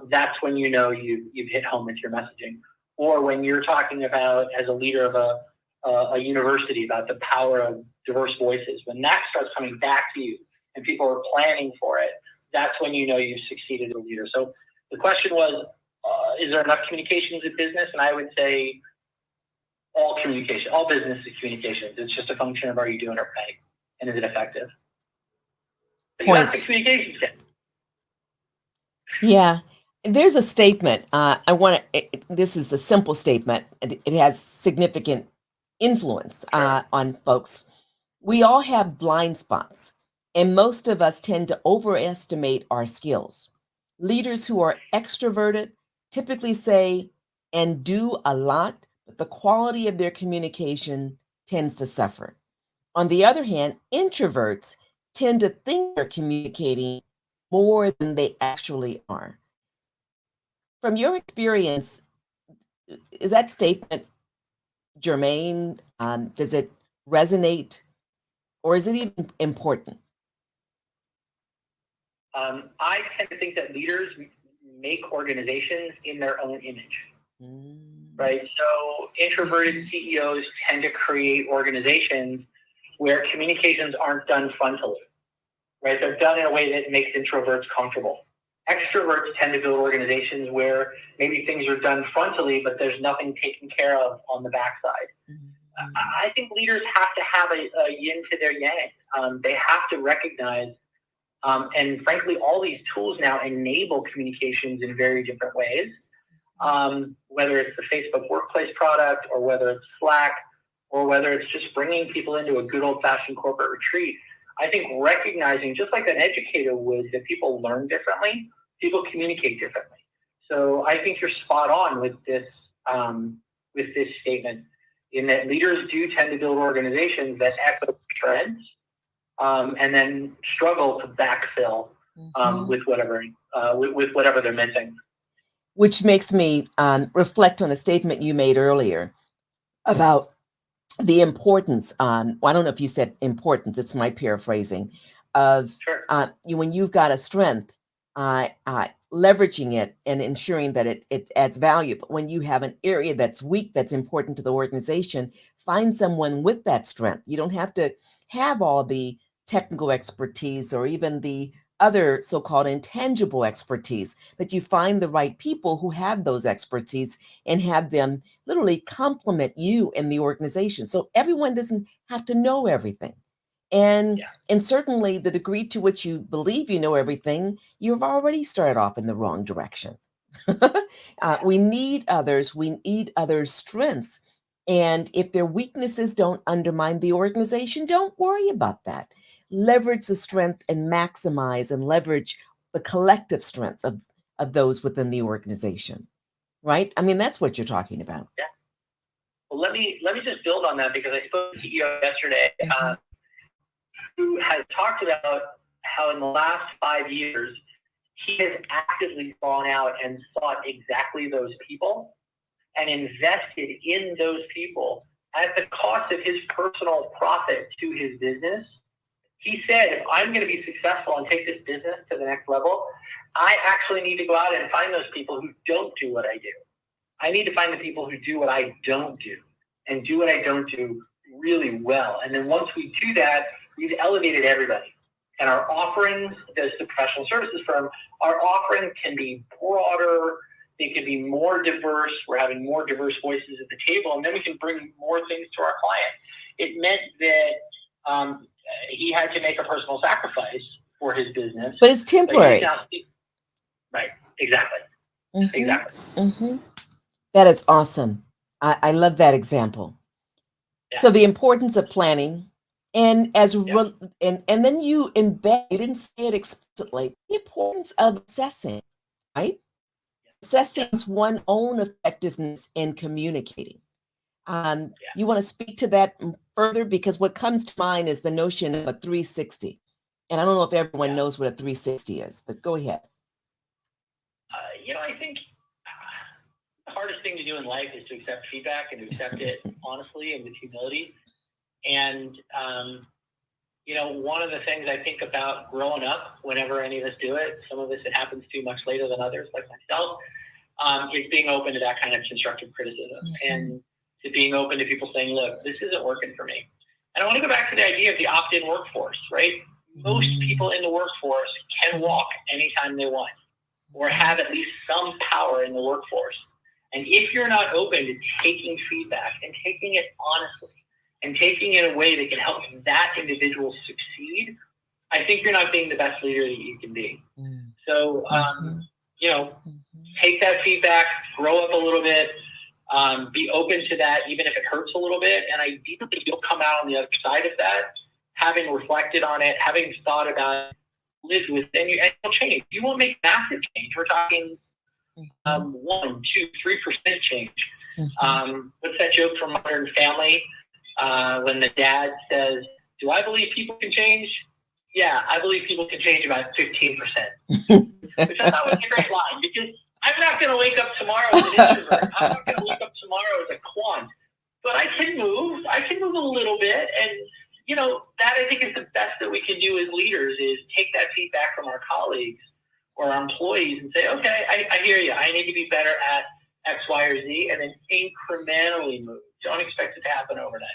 Speaker 3: that's when you've hit home with your messaging. Or when you're talking about, as a leader of a university, about the power of diverse voices, when that starts coming back to you and people are planning for it, that's when you've succeeded as a leader. So the question was, is there enough communications in business? And I would say all communication, all business is communications. It's just a function of, are you doing it right? And is it effective? But you have the communications.
Speaker 2: Yeah. There's a statement. This is a simple statement. It has significant influence on folks. We all have blind spots, and most of us tend to overestimate our skills. Leaders who are extroverted typically say and do a lot, but the quality of their communication tends to suffer. On the other hand, introverts tend to think they're communicating more than they actually are. From your experience, is that statement germane? Does it resonate, or is it even important?
Speaker 3: I tend to think that leaders make organizations in their own image, right? So introverted CEOs tend to create organizations where communications aren't done frontally, right? They're done in a way that makes introverts comfortable. Extroverts tend to build organizations where maybe things are done frontally, but there's nothing taken care of on the backside. I think leaders have to have a yin to their yang. They have to recognize, and frankly, all these tools now enable communications in very different ways, whether it's the Facebook Workplace product, or whether it's Slack, or whether it's just bringing people into a good old-fashioned corporate retreat. I think recognizing, just like an educator would, that people learn differently, people communicate differently. So I think you're spot on with this statement, in that leaders do tend to build organizations that echo trends, and then struggle to backfill with whatever they're missing.
Speaker 2: Which makes me reflect on a statement you made earlier about the importance, well, I don't know if you said importance, it's my paraphrasing, of
Speaker 3: Sure.
Speaker 2: When you've got a strength, leveraging it and ensuring that it adds value. But when you have an area that's weak, that's important to the organization, find someone with that strength. You don't have to have all the technical expertise or even the other so-called intangible expertise, but you find the right people who have those expertise and have them literally complement you in the organization. So everyone doesn't have to know everything. And certainly the degree to which you believe you know everything, you've already started off in the wrong direction. We need others. We need others' strengths. And if their weaknesses don't undermine the organization, don't worry about that. Leverage the strength and maximize and leverage the collective strengths of those within the organization. Right? I mean, that's what you're talking about.
Speaker 3: Yeah. Well, let me just build on that, because I spoke to the CEO yesterday, who has talked about how in the last 5 years, he has actively gone out and sought exactly those people and invested in those people at the cost of his personal profit to his business. He said, if I'm going to be successful and take this business to the next level, I actually need to go out and find those people who don't do what I do. I need to find the people who do what I don't do, and do what I don't do really well. And then once we do that, we've elevated everybody. And our offerings, as the professional services firm, our offering can be broader. It can be more diverse. We're having more diverse voices at the table, and then we can bring more things to our client. It meant that he had to make a personal sacrifice for his business.
Speaker 2: But it's temporary.
Speaker 3: Right, exactly. Exactly.
Speaker 2: That is awesome. I love that example. Yeah. So the importance of planning, and and then you embed, you didn't say it explicitly, the importance of assessing, right? Assessing one's own effectiveness in communicating. You want to speak to that further, because what comes to mind is the notion of a 360. And I don't know if everyone knows what a 360 is, but go ahead.
Speaker 3: I think the hardest thing to do in life is to accept feedback, and to accept it honestly and with humility. And, one of the things I think about growing up, whenever any of us do it, some of us it happens to much later than others, like myself, is being open to that kind of constructive criticism, and to being open to people saying, look, this isn't working for me. And I want to go back to the idea of the opt-in workforce, right? Most people in the workforce can walk anytime they want, or have at least some power in the workforce. And if you're not open to taking feedback and taking it honestly and taking it in a way that can help that individual succeed, I think you're not being the best leader that you can be. So, take that feedback, grow up a little bit, Be open to that, even if it hurts a little bit. And ideally, you'll come out on the other side of that, having reflected on it, having thought about it, lived with, and you'll change. You won't make massive change. We're talking 1%, 2%, 3% change. What's that joke from Modern Family when the dad says, "Do I believe people can change? Yeah, I believe people can change about 15%." Which I thought was a great line, because I'm not going to wake up tomorrow as an introvert. I'm not going to wake up tomorrow as a quant. But I can move. I can move a little bit. And, that I think is the best that we can do as leaders, is take that feedback from our colleagues or our employees and say, okay, I hear you. I need to be better at X, Y, or Z, and then incrementally move. Don't expect it to happen overnight.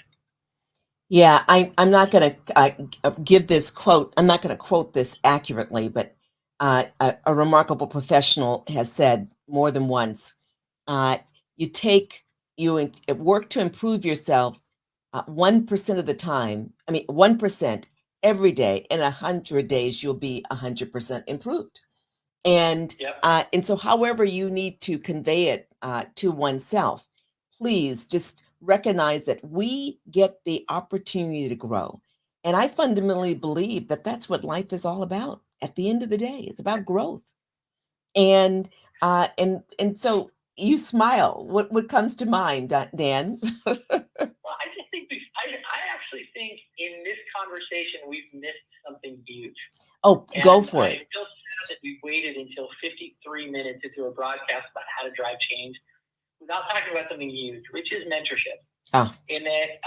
Speaker 2: Yeah, I'm not going to give this quote. I'm not going to quote this accurately, but a remarkable professional has said more than once, you work to improve yourself 1% of the time. 1% every day. In 100 days, you'll be 100% improved. And and so, however you need to convey it to oneself, please just recognize that we get the opportunity to grow. And I fundamentally believe that that's what life is all about. At the end of the day, it's about growth. And so you smile. What comes to mind, Dan?
Speaker 3: Well, I just think I actually think in this conversation we've missed something huge.
Speaker 2: Oh, go for it.
Speaker 3: I feel sad that we waited until 53 minutes into a broadcast about how to drive change without talking about something huge, which is mentorship. In that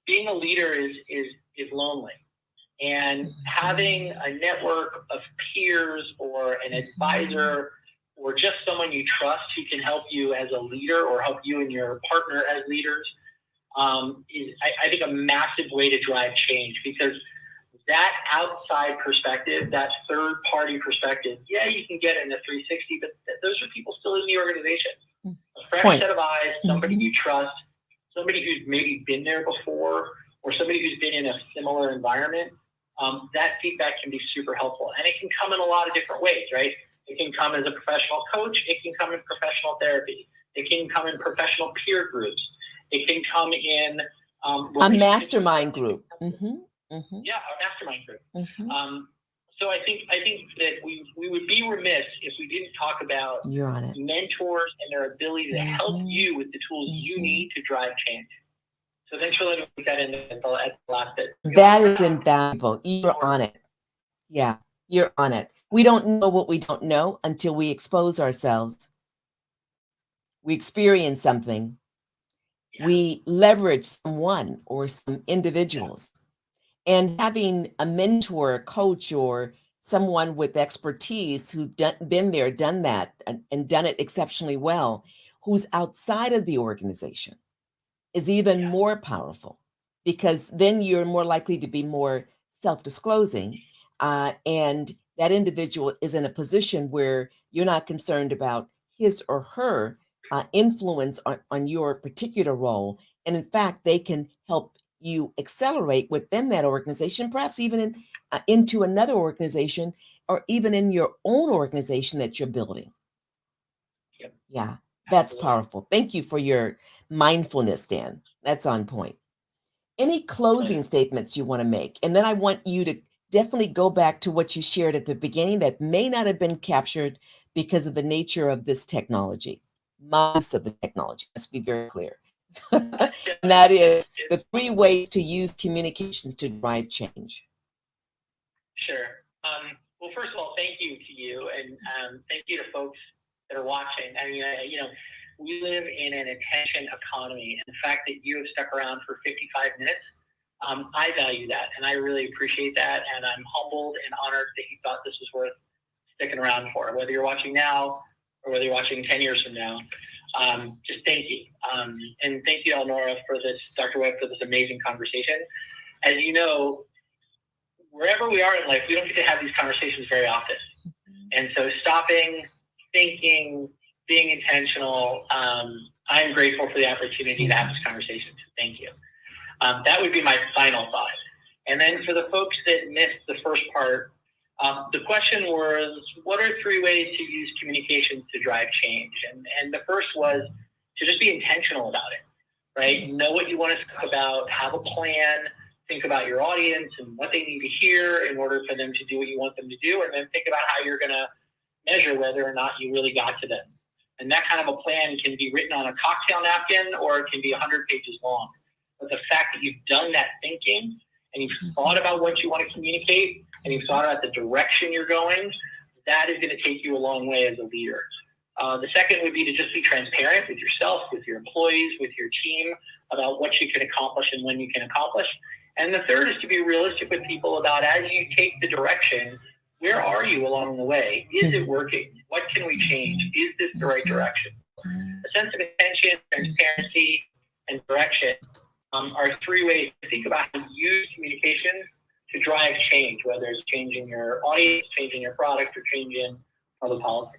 Speaker 3: being a leader is lonely. And having a network of peers or an advisor or just someone you trust who can help you as a leader or help you and your partner as leaders is, I think, a massive way to drive change, because that outside perspective, that third-party perspective, you can get in the 360, but those are people still in the organization. A fresh set of eyes, somebody you trust, somebody who's maybe been there before, or somebody who's been in a similar environment. That feedback can be super helpful. And it can come in a lot of different ways, right? It can come as a professional coach. It can come in professional therapy. It can come in professional peer groups. It can come in
Speaker 2: a mastermind group.
Speaker 3: Yeah, a mastermind group. So I think that we would be remiss if we didn't talk about mentors and their ability to help you with the tools you need to drive change. So thanks for letting me put that in at the last bit.
Speaker 2: That is invaluable. You're on it. Yeah, you're on it. We don't know what we don't know until we expose ourselves. We experience something. We leverage someone or some individuals. And having a mentor, a coach, or someone with expertise who's been there, done that, and done it exceptionally well, who's outside of the organization, is even more powerful, because then you're more likely to be more self-disclosing, and that individual is in a position where you're not concerned about his or her influence on your particular role. And in fact, they can help you accelerate within that organization, perhaps even into another organization, or even in your own organization that you're building. Yeah, that's powerful. Thank you for your mindfulness, Dan. That's on point. Any closing statements you want to make? And then I want you to definitely go back to what you shared at the beginning that may not have been captured because of the nature of this technology. Most of the technology, let's be very clear. And that is the 3 ways to use communications to drive change.
Speaker 3: Sure. Well, first of all, thank you to you, and thank you to folks that are watching. I mean, we live in an attention economy, and the fact that you have stuck around for 55 minutes, I value that, and I really appreciate that, and I'm humbled and honored that you thought this was worth sticking around for, whether you're watching now or whether you're watching 10 years from now. Just thank you. And thank you, Elnora, for this, Dr. Webb, for this amazing conversation. As you know, wherever we are in life, we don't get to have these conversations very often. And so stopping, thinking, being intentional, I'm grateful for the opportunity to have this conversation. So thank you. That would be my final thought. And then for the folks that missed the first part, the question was, what are 3 ways to use communication to drive change? And the first was to just be intentional about it, right? Know what you want to talk about, have a plan, think about your audience and what they need to hear in order for them to do what you want them to do, and then think about how you're going to measure whether or not you really got to them. And that kind of a plan can be written on a cocktail napkin, or it can be 100 pages long. But the fact that you've done that thinking and you've thought about what you want to communicate and you've thought about the direction you're going, that is going to take you a long way as a leader. The second would be to just be transparent with yourself, with your employees, with your team about what you can accomplish and when you can accomplish. And the third is to be realistic with people about, as you take the direction, where are you along the way? Is it working? What can we change? Is this the right direction? A sense of intention, transparency, and direction are three ways to think about how to use communication to drive change, whether it's changing your audience, changing your product, or changing public policy.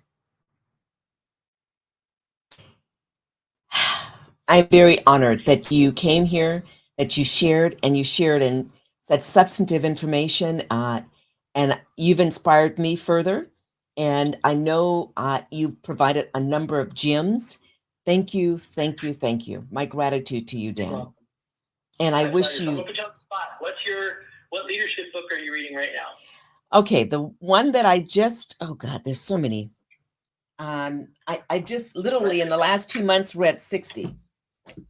Speaker 2: I'm very honored that you came here, that you shared in such substantive information, and you've inspired me further. And I know you provided a number of gems. Thank you, thank you, thank you. My gratitude to you, Dan. And I wish you.
Speaker 3: What leadership book are you reading right now?
Speaker 2: Okay, the one that I just, oh God, there's so many. I just literally in the last 2 months read 60.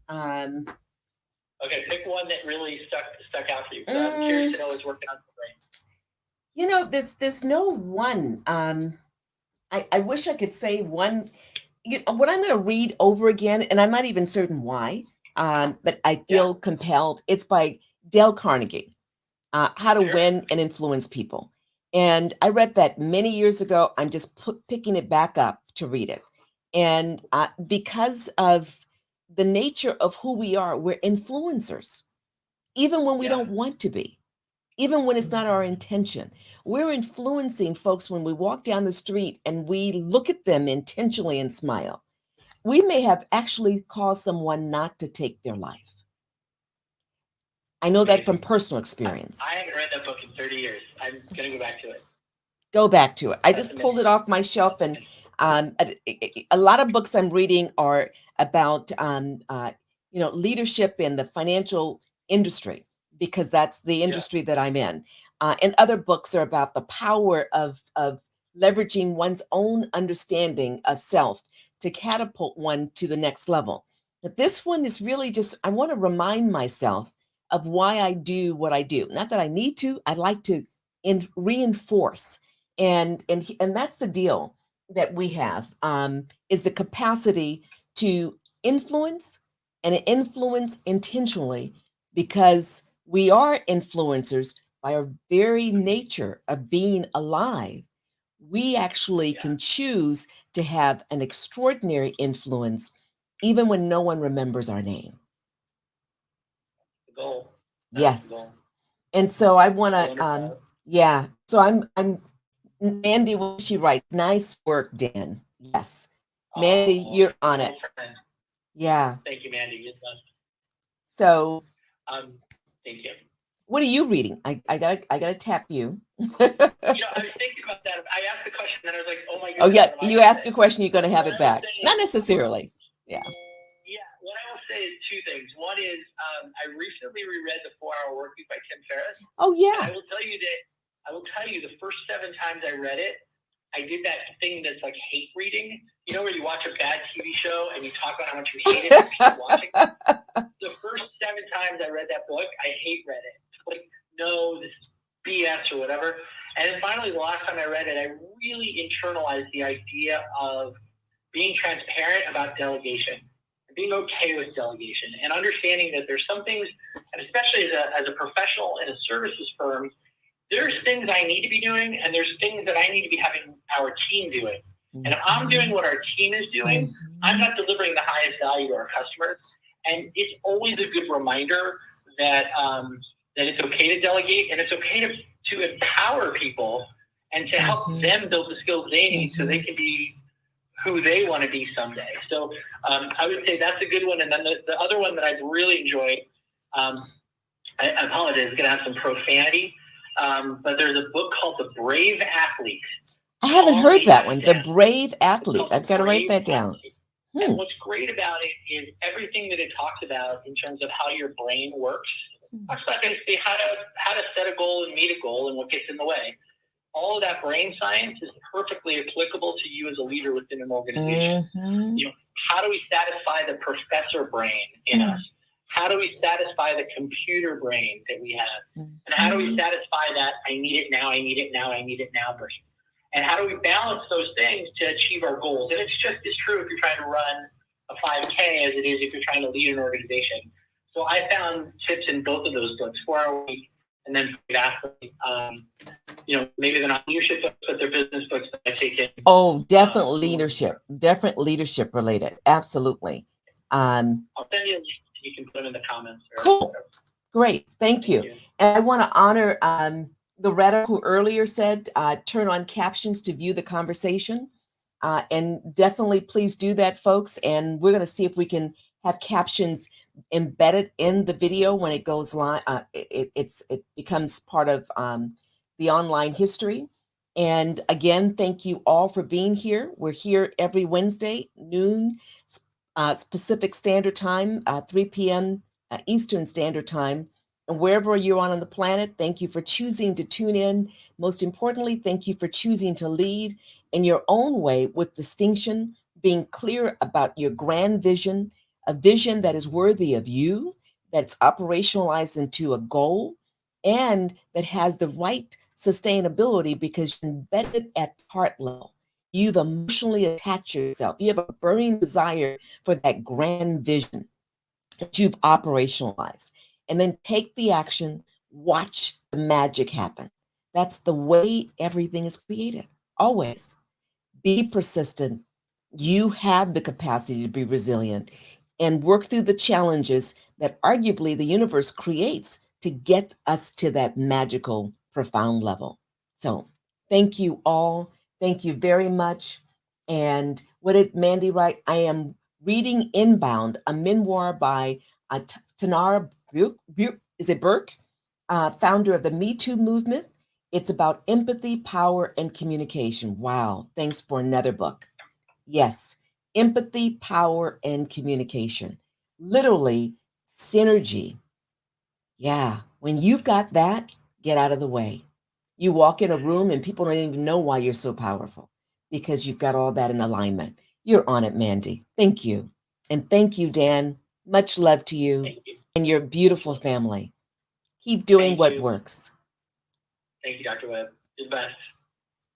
Speaker 3: Okay, pick one that really stuck out for you. I'm curious to know what's working on the brain.
Speaker 2: You know, there's no one. I wish I could say one. You know, what I'm going to read over again, and I'm not even certain why, but I feel compelled. It's by Dale Carnegie, How to Win and Influence People. And I read that many years ago. I'm just picking it back up to read it. And because of the nature of who we are, we're influencers, even when we don't want to be, even when it's not our intention. We're influencing folks when we walk down the street and we look at them intentionally and smile. We may have actually caused someone not to take their life. I know that from personal experience.
Speaker 3: I haven't read that book in 30 years. I'm going to go back to it.
Speaker 2: Go back to it. I just pulled it off my shelf, and a lot of books I'm reading are about leadership in the financial industry, because that's the industry that I'm in. And other books are about the power of leveraging one's own understanding of self to catapult one to the next level. But this one is really just, I want to remind myself of why I do what I do. Not that I need to, I like to reinforce. And that's the deal that we have, is the capacity to influence, and influence intentionally, because we are influencers by our very nature of being alive. We actually can choose to have an extraordinary influence even when no one remembers our name.
Speaker 3: The goal.
Speaker 2: Yes. And so I want to, so I'm Mandy, what she writes, nice work, Dan. Yes. Mandy, you're on it. Yeah.
Speaker 3: Thank you, Mandy. You're done.
Speaker 2: So,
Speaker 3: thank you.
Speaker 2: What are you reading? I gotta tap you.
Speaker 3: I was thinking about that. I asked the question, and I was like, "Oh my God!"
Speaker 2: Oh yeah, you ask a question, you're gonna have it back. Not necessarily. Yeah.
Speaker 3: Yeah. What I will say is two things. One is I recently reread The 4-Hour Workweek by Tim Ferriss.
Speaker 2: Oh yeah.
Speaker 3: And I will tell you the first 7 times I read it, I did that thing that's like hate reading. You know, where you watch a bad TV show and you talk about how much you hate it and you keep watching it. The first 7 times I read that book, I hate read it. Like, no, this is BS or whatever. And then finally, the last time I read it, I really internalized the idea of being transparent about delegation, being okay with delegation, and understanding that there's some things, and especially as a professional in a services firm, there's things I need to be doing, and there's things that I need to be having our team doing. And if I'm doing what our team is doing, I'm not delivering the highest value to our customers. And it's always a good reminder that that it's okay to delegate, and it's okay to empower people and to help them build the skills they need so they can be who they want to be someday. So I would say that's a good one. And then the other one that I've really enjoyed, I apologize, it's going to have some profanity, but there's a book called The Brave Athlete.
Speaker 2: I haven't heard that one. The Brave Athlete. I've got to write that down.
Speaker 3: And what's great about it is everything that it talks about in terms of how your brain works. Talks about basically how to set a goal and meet a goal and what gets in the way. All of that brain science is perfectly applicable to you as a leader within an organization. You know, how do we satisfy the professor brain in us? How do we satisfy the computer brain that we have? And how do we satisfy that I need it now, I need it now, I need it now brain? And how do we balance those things to achieve our goals? And it's just as true if you're trying to run a 5K as it is if you're trying to lead an organization. So I found tips in both of those books, 4 Hour Week and then athlete. You know, maybe they're not leadership books, but they're business books that I take in.
Speaker 2: Oh, definitely leadership related. Absolutely.
Speaker 3: I'll send you a link. You can put them in the comments.
Speaker 2: Cool. Great. Thank you. And I want to honor Loretta, who earlier said, turn on captions to view the conversation. And definitely please do that, folks. And we're going to see if we can have captions embedded in the video when it goes live. It becomes part of the online history. And again, thank you all for being here. We're here every Wednesday, noon Pacific Standard Time, 3 p.m. Eastern Standard Time. And wherever you're on the planet, thank you for choosing to tune in. Most importantly, thank you for choosing to lead in your own way with distinction, being clear about your grand vision, a vision that is worthy of you, that's operationalized into a goal, and that has the right sustainability because you're embedded at heart level. You've emotionally attached yourself. You have a burning desire for that grand vision that you've operationalized. And then take the action, watch the magic happen. That's the way everything is created. Always be persistent. You have the capacity to be resilient and work through the challenges that arguably the universe creates to get us to that magical, profound level. So thank you all. Thank you very much. And what did Mandy write? I am reading Inbound, a memoir by Tanara Burke, founder of the Me Too movement. It's about empathy, power, and communication. Wow. Thanks for another book. Yes. Empathy, power, and communication. Literally, synergy. Yeah. When you've got that, get out of the way. You walk in a room and people don't even know why you're so powerful because you've got all that in alignment. You're on it, Mandy. Thank you. And thank you, Dan. Much love to you and your beautiful family. Keep doing what works.
Speaker 3: Thank you, Dr. Webb. You're the best.